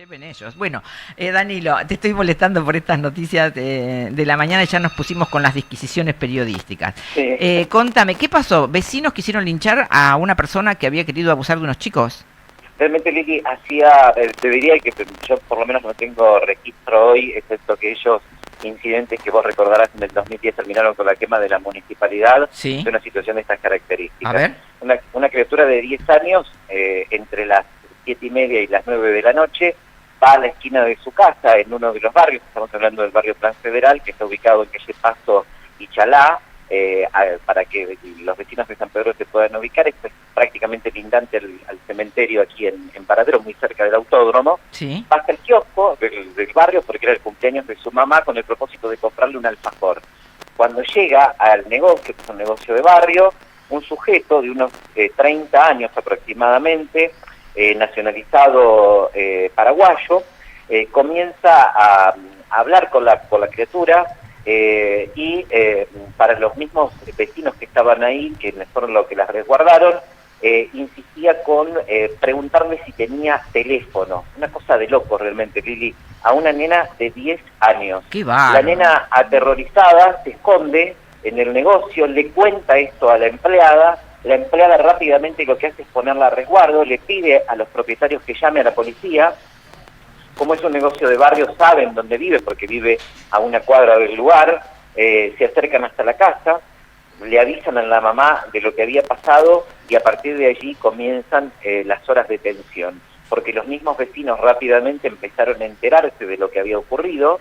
Lleven ellos. Bueno, Danilo, te estoy molestando por estas noticias de la mañana y ya nos pusimos con las disquisiciones periodísticas. Sí, Contame, ¿qué pasó? ¿Vecinos quisieron linchar a una persona que había querido abusar de unos chicos? realmente Lili hacía, te diría que yo por lo menos no tengo registro hoy, excepto que ellos, incidentes que vos recordarás en el 2010 terminaron con la quema de la municipalidad, Sí. de una situación de estas A características. ver. Una criatura de 10 años, entre las 7:30 y las 9 de la noche, va a la esquina de su casa, en uno de los barrios, estamos hablando del barrio Plan Federal, que está ubicado en calle Pasto y Chalá, para que los vecinos de San Pedro se puedan ubicar. Esto es prácticamente lindante al cementerio aquí en Paradero, muy cerca del autódromo. Sí. Pasa el kiosco del barrio porque era el cumpleaños de su mamá con el propósito de comprarle un alfajor. Cuando llega al negocio, que es un negocio de barrio, un sujeto de unos 30 años aproximadamente, nacionalizado paraguayo, comienza a hablar con la criatura, y para los mismos vecinos que estaban ahí, que fueron los que las resguardaron, insistía con preguntarle si tenía teléfono. Una cosa de loco realmente, Lili, a una nena de 10 años. Qué bárbaro. La nena, aterrorizada, se esconde en el negocio, le cuenta esto a la empleada rápidamente lo que hace es ponerla a resguardo, le pide a los propietarios que llame a la policía. Como es un negocio de barrio, saben dónde vive, porque vive a una cuadra del lugar, se acercan hasta la casa, le avisan a la mamá de lo que había pasado y a partir de allí comienzan las horas de tensión, porque los mismos vecinos rápidamente empezaron a enterarse de lo que había ocurrido,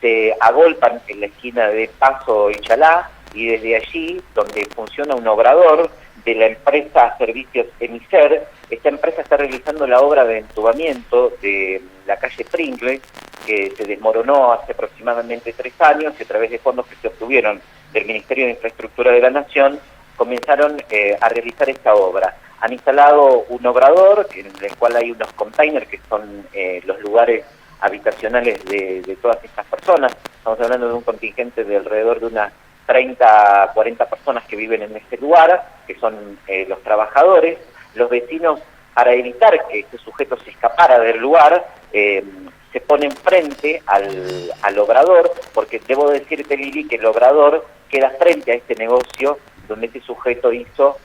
se agolpan en la esquina de Paso y Chalá, y desde allí, donde funciona un obrador de la empresa Servicios Emiser, esta empresa está realizando la obra de entubamiento de la calle Pringles, que se desmoronó hace aproximadamente 3 años, y a través de fondos que se obtuvieron del Ministerio de Infraestructura de la Nación, comenzaron a realizar esta obra. Han instalado un obrador en el cual hay unos containers que son los lugares habitacionales de todas estas personas. Estamos hablando de un contingente de alrededor de unas 30, 40 personas que viven en este lugar, que son los trabajadores. Los vecinos, para evitar que este sujeto se escapara del lugar, se ponen frente al obrador, porque debo decirte, Lili, que el obrador queda frente a este negocio donde este sujeto hizo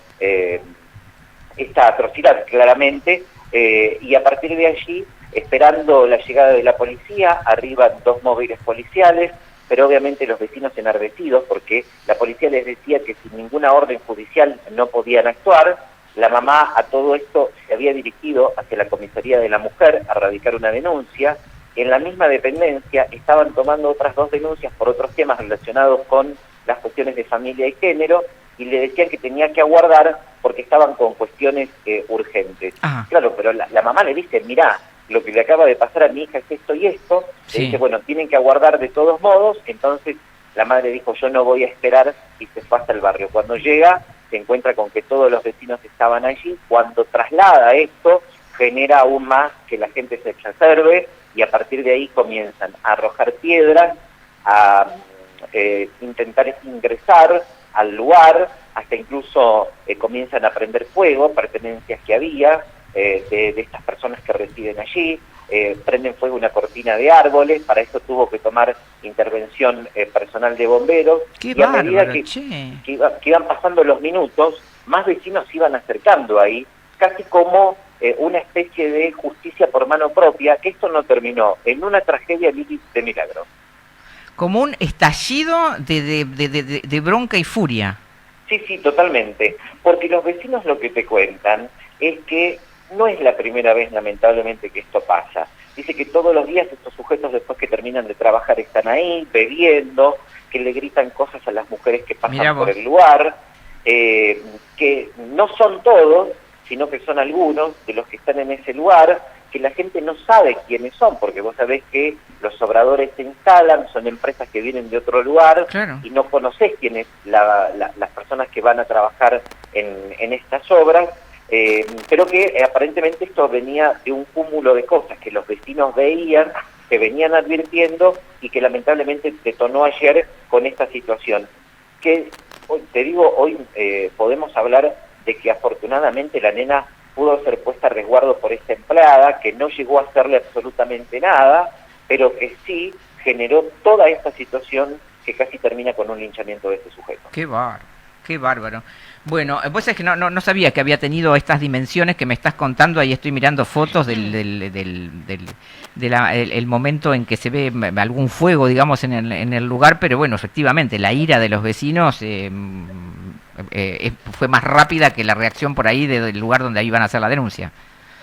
esta atrocidad, claramente, y a partir de allí, esperando la llegada de la policía, arriban 2 móviles policiales, pero obviamente los vecinos enardecidos, porque la policía les decía que sin ninguna orden judicial no podían actuar. La mamá a todo esto se había dirigido hacia la comisaría de la mujer a radicar una denuncia. En la misma dependencia estaban tomando otras 2 denuncias por otros temas relacionados con las cuestiones de familia y género, y le decían que tenía que aguardar porque estaban con cuestiones urgentes. Ajá. Claro, pero la mamá le dice, mirá, lo que le acaba de pasar a mi hija es esto y esto. Sí. Le dice, bueno, tienen que aguardar de todos modos. Entonces la madre dijo, yo no voy a esperar, y se fue hasta el barrio. Cuando llega, se encuentra con que todos los vecinos estaban allí. Cuando traslada esto, genera aún más que la gente se exacerbe, y a partir de ahí comienzan a arrojar piedras, a intentar ingresar al lugar, hasta incluso comienzan a prender fuego, pertenencias que había de estas personas que residen allí, prenden fuego una cortina de árboles. Para eso tuvo que tomar intervención personal de bomberos. Qué Y a medida bárbaro, que che. iban pasando los minutos, más vecinos se iban acercando ahí, casi como una especie de justicia por mano propia, que esto no terminó en una tragedia, Lili, de milagro. Como un estallido de bronca y furia. Sí, sí, totalmente. Porque los vecinos lo que te cuentan es que no es la primera vez, lamentablemente, que esto pasa. Dice que todos los días estos sujetos, después que terminan de trabajar, están ahí bebiendo, que le gritan cosas a las mujeres que pasan por el lugar, que no son todos, sino que son algunos de los que están en ese lugar, que la gente no sabe quiénes son, porque vos sabés que los obradores se instalan, son empresas que vienen de otro lugar, Claro. y no conocés quiénes las personas que van a trabajar en estas obras, pero que aparentemente esto venía de un cúmulo de cosas que los vecinos veían, que venían advirtiendo, y que lamentablemente detonó ayer con esta situación. Que hoy, te digo, hoy podemos hablar de que afortunadamente la nena pudo ser puesta a resguardo por esta empleada, que no llegó a hacerle absolutamente nada, pero que sí generó toda esta situación que casi termina con un linchamiento de este sujeto. Qué bárbaro, qué bárbaro. Bueno, vos sabés que no sabía que había tenido estas dimensiones que me estás contando. Ahí estoy mirando fotos el momento en que se ve algún fuego, digamos, en el lugar, pero bueno, efectivamente, la ira de los vecinos fue más rápida que la reacción por ahí del lugar donde iban a hacer la denuncia.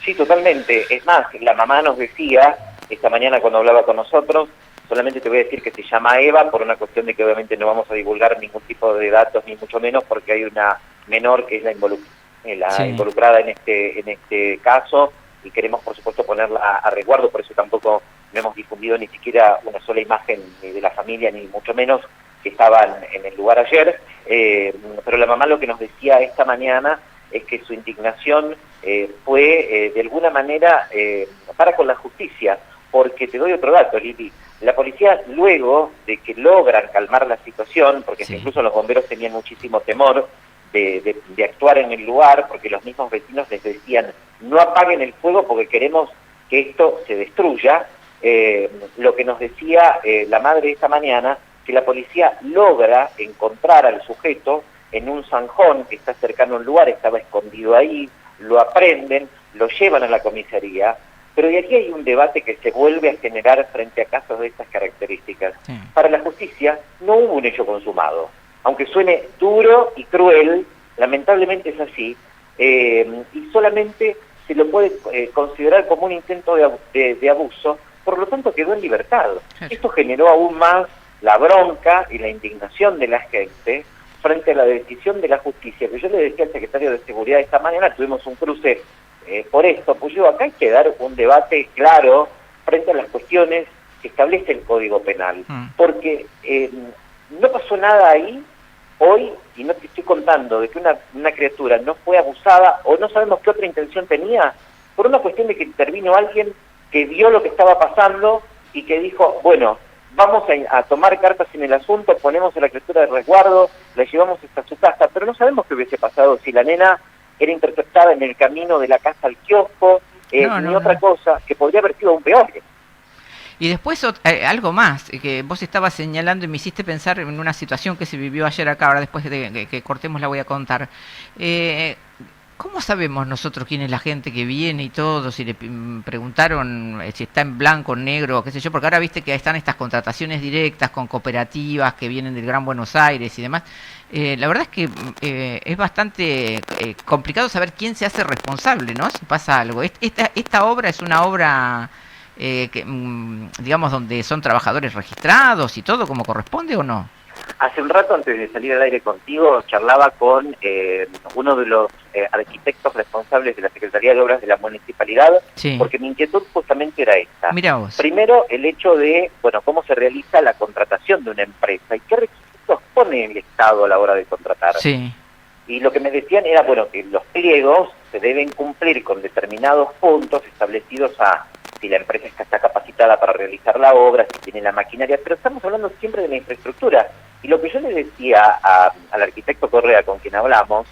Sí, totalmente. Es más, la mamá nos decía, esta mañana cuando hablaba con nosotros, solamente te voy a decir que se llama Eva, por una cuestión de que obviamente no vamos a divulgar ningún tipo de datos, ni mucho menos, porque hay una menor que es la involucrada en este caso, y queremos por supuesto ponerla a resguardo, por eso tampoco no hemos difundido ni siquiera una sola imagen ni de la familia, ni mucho menos que estaban en el lugar ayer, pero la mamá lo que nos decía esta mañana es que su indignación fue de alguna manera para con la justicia, porque te doy otro dato, Lili. La policía, luego de que logran calmar la situación, porque sí, incluso los bomberos tenían muchísimo temor de actuar en el lugar, porque los mismos vecinos les decían, no apaguen el fuego porque queremos que esto se destruya, lo que nos decía la madre esta mañana, que la policía logra encontrar al sujeto en un zanjón que está cercano a un lugar, estaba escondido ahí, lo aprenden, lo llevan a la comisaría, pero de aquí hay un debate que se vuelve a generar frente a casos de estas características. Sí. Para la justicia no hubo un hecho consumado, aunque suene duro y cruel, lamentablemente es así, y solamente se lo puede considerar como un intento de abuso, por lo tanto quedó en libertad. Sí. Esto generó aún más la bronca y la indignación de la gente frente a la decisión de la justicia, que yo le decía al secretario de Seguridad esta mañana, tuvimos un cruce por esto, pues yo acá hay que dar un debate claro frente a las cuestiones que establece el Código Penal, porque no pasó nada ahí hoy, y no te estoy contando de que una criatura no fue abusada, o no sabemos qué otra intención tenía, por una cuestión de que intervino alguien que vio lo que estaba pasando y que dijo, bueno, vamos a tomar cartas en el asunto, ponemos a la criatura de resguardo, la llevamos hasta su casa, pero no sabemos qué hubiese pasado si la nena era interceptada en el camino de la casa al kiosco, ni otra cosa, que podría haber sido aún peor. Y después algo más, que vos estabas señalando y me hiciste pensar en una situación que se vivió ayer acá, ahora después de que cortemos la voy a contar. ¿Cómo sabemos nosotros quién es la gente que viene y todo? Si le preguntaron si está en blanco, negro, qué sé yo, porque ahora viste que están estas contrataciones directas con cooperativas que vienen del Gran Buenos Aires y demás. La verdad es que es bastante complicado saber quién se hace responsable, ¿no? Si pasa algo. Esta obra es una obra, digamos, donde son trabajadores registrados y todo como corresponde, ¿o no? Hace un rato, antes de salir al aire contigo, charlaba con uno de los arquitectos responsables de la Secretaría de Obras de la Municipalidad, sí, porque mi inquietud justamente era esta. Mirá vos. Primero, el hecho de, bueno, cómo se realiza la contratación de una empresa y qué requisitos pone el Estado a la hora de contratar. Sí. Y lo que me decían era, bueno, que los pliegos se deben cumplir con determinados puntos establecidos a si la empresa está capacitada para realizar la obra, si tiene la maquinaria, pero estamos hablando siempre de la infraestructura. Y lo que yo le decía al arquitecto Correa, con quien hablamos,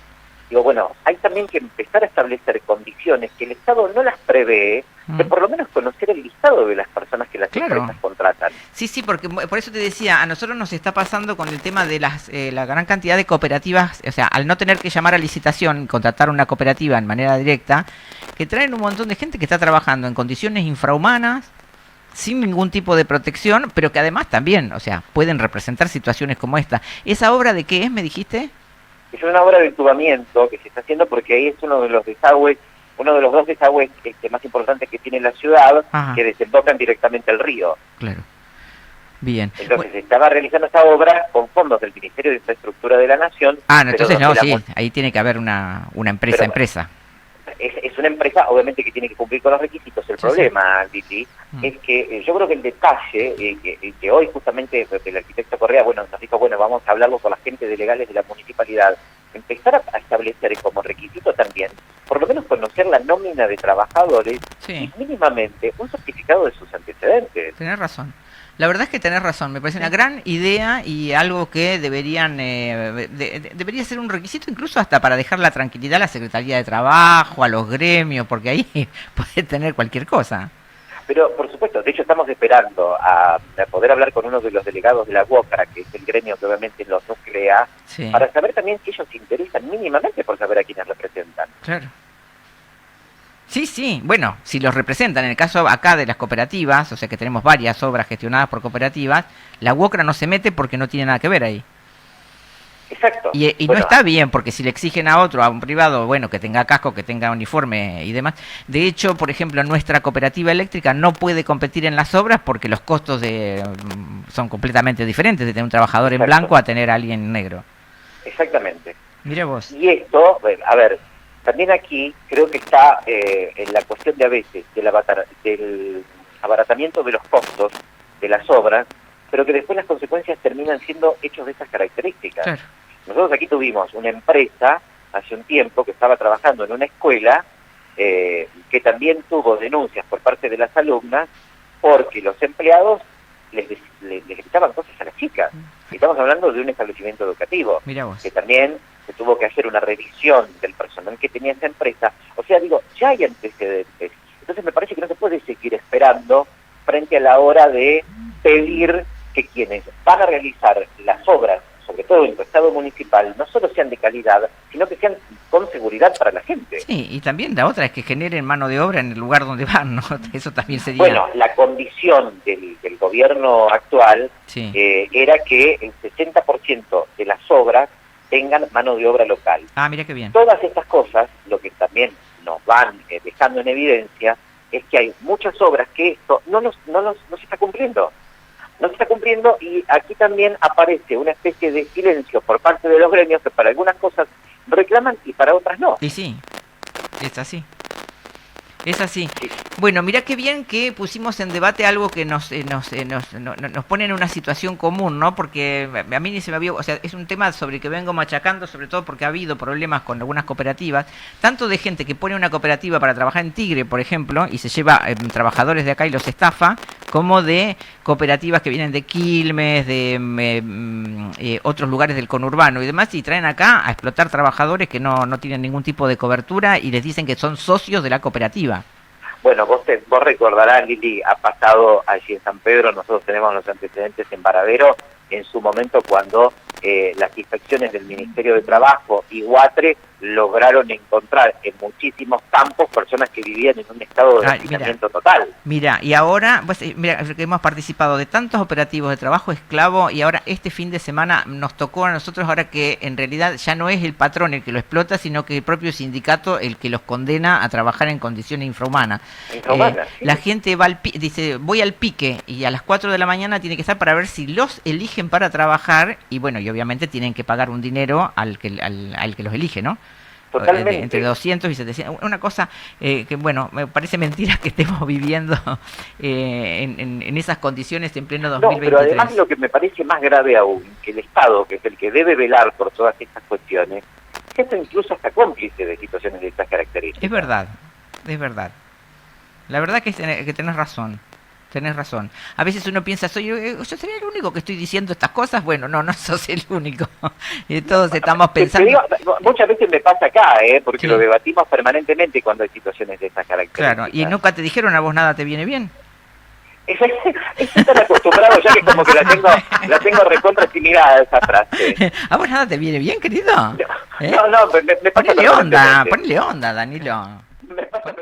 digo, bueno, hay también que empezar a establecer condiciones que el Estado no las prevé, de por lo menos conocer el listado de las personas que las empresas contratan. Sí, sí, porque por eso te decía, a nosotros nos está pasando con el tema de la gran cantidad de cooperativas, o sea, al no tener que llamar a licitación y contratar una cooperativa en manera directa, que traen un montón de gente que está trabajando en condiciones infrahumanas, sin ningún tipo de protección, pero que además también, o sea, pueden representar situaciones como esta. ¿Esa obra de qué es, me dijiste? Es una obra de entubamiento que se está haciendo porque ahí es uno de los desagües, uno de los dos desagües más importantes que tiene la ciudad, ajá, que desembocan directamente al río. Claro. Bien. Entonces se estaba realizando esta obra con fondos del Ministerio de Infraestructura de la Nación. Ah, no, entonces no, sí, ahí tiene que haber una empresa. Es una empresa, obviamente, que tiene que cumplir con los requisitos. El problema, Lili, es que yo creo que el detalle, que hoy justamente el arquitecto Correa, bueno, nos dijo, bueno, vamos a hablarlo con la gente de legales de la municipalidad, empezar a establecer como requisito también, por lo menos conocer la nómina de trabajadores, y mínimamente un certificado de sus antecedentes. Tenés razón. La verdad es que tenés razón, me parece una gran idea y algo que deberían debería ser un requisito incluso hasta para dejar la tranquilidad a la Secretaría de Trabajo, a los gremios, porque ahí puede tener cualquier cosa. Pero, por supuesto, de hecho estamos esperando a poder hablar con uno de los delegados de la UOCRA, que es el gremio que obviamente los nuclea, Sí. para saber también si ellos se interesan mínimamente por saber a quiénes representan. Claro. Sí, sí, bueno, si los representan, en el caso acá de las cooperativas, o sea que tenemos varias obras gestionadas por cooperativas, la UOCRA no se mete porque no tiene nada que ver ahí. Exacto. Y Bueno, no está bien, porque si le exigen a otro, a un privado, bueno, que tenga casco, que tenga uniforme y demás. De hecho, por ejemplo, nuestra cooperativa eléctrica no puede competir en las obras porque los costos son completamente diferentes de tener un trabajador en exacto, blanco a tener a alguien negro. exactamente. Mira vos. Y esto, bueno, a ver, también aquí creo que está en la cuestión de a veces del abaratamiento de los costos de las obras, pero que después las consecuencias terminan siendo hechos de estas características. Claro. Nosotros aquí tuvimos una empresa hace un tiempo que estaba trabajando en una escuela que también tuvo denuncias por parte de las alumnas porque los empleados les gritaban cosas a las chicas. Y estamos hablando de un establecimiento educativo, Mira vos. que también se tuvo que hacer una revisión del personal que tenía esa empresa. O sea, digo, ya hay antecedentes. Entonces me parece que no se puede seguir esperando frente a la hora de pedir que quienes van a realizar las obras, sobre todo en tu estado municipal, no solo sean de calidad, sino que sean con seguridad para la gente. Sí, y también la otra es que generen mano de obra en el lugar donde van, ¿no? Eso también sería... Bueno, la condición del gobierno actual Sí. era que el 60% de las obras tengan mano de obra local. Ah, mira qué bien. Todas estas cosas, lo que también nos van dejando en evidencia, es que hay muchas obras que esto no se está cumpliendo. No se está cumpliendo, y aquí también aparece una especie de silencio por parte de los gremios que para algunas cosas reclaman y para otras no. Y sí, es así. Es así. Bueno, mirá qué bien que pusimos en debate algo que nos pone en una situación común, ¿no? Porque a mí ni se me había... O sea, es un tema sobre el que vengo machacando, sobre todo porque ha habido problemas con algunas cooperativas, tanto de gente que pone una cooperativa para trabajar en Tigre, por ejemplo, y se lleva trabajadores de acá y los estafa, como de cooperativas que vienen de Quilmes, de otros lugares del conurbano y demás, y traen acá a explotar trabajadores que no tienen ningún tipo de cobertura y les dicen que son socios de la cooperativa. Bueno, vos recordarás, Lili, ha pasado allí en San Pedro, nosotros tenemos los antecedentes en Varadero, en su momento cuando las inspecciones del Ministerio de Trabajo y Guatre lograron encontrar en muchísimos campos personas que vivían en un estado de hacinamiento total. Mira, y ahora, pues, mira, que hemos participado de tantos operativos de trabajo esclavo, y ahora este fin de semana nos tocó a nosotros, ahora que en realidad ya no es el patrón el que lo explota, sino que el propio sindicato el que los condena a trabajar en condiciones infrahumanas. Sí. La gente va dice, voy al pique, y a las 4 de la mañana tiene que estar para ver si los eligen para trabajar, y bueno, y obviamente tienen que pagar un dinero al que los elige, ¿no? Totalmente. Entre 200 y 700. Una cosa que, bueno, me parece mentira que estemos viviendo en esas condiciones en pleno 2023. No, pero además lo que me parece más grave aún, que el Estado, que es el que debe velar por todas estas cuestiones, es incluso hasta cómplice de situaciones de estas características. Es verdad, es verdad. La verdad que tenés razón. Tenés razón. A veces uno piensa, yo sería el único que estoy diciendo estas cosas. Bueno, no sos el único. Todos estamos pensando... Digo, muchas veces me pasa acá, porque sí, lo debatimos permanentemente cuando hay situaciones de estas características. Claro, y nunca te dijeron a vos nada te viene bien. Estoy tan acostumbrado ya que como que la tengo recontra asimilada esa frase. ¿A vos nada te viene bien, querido? No, me pasa Ponele onda, Danilo. Me pasa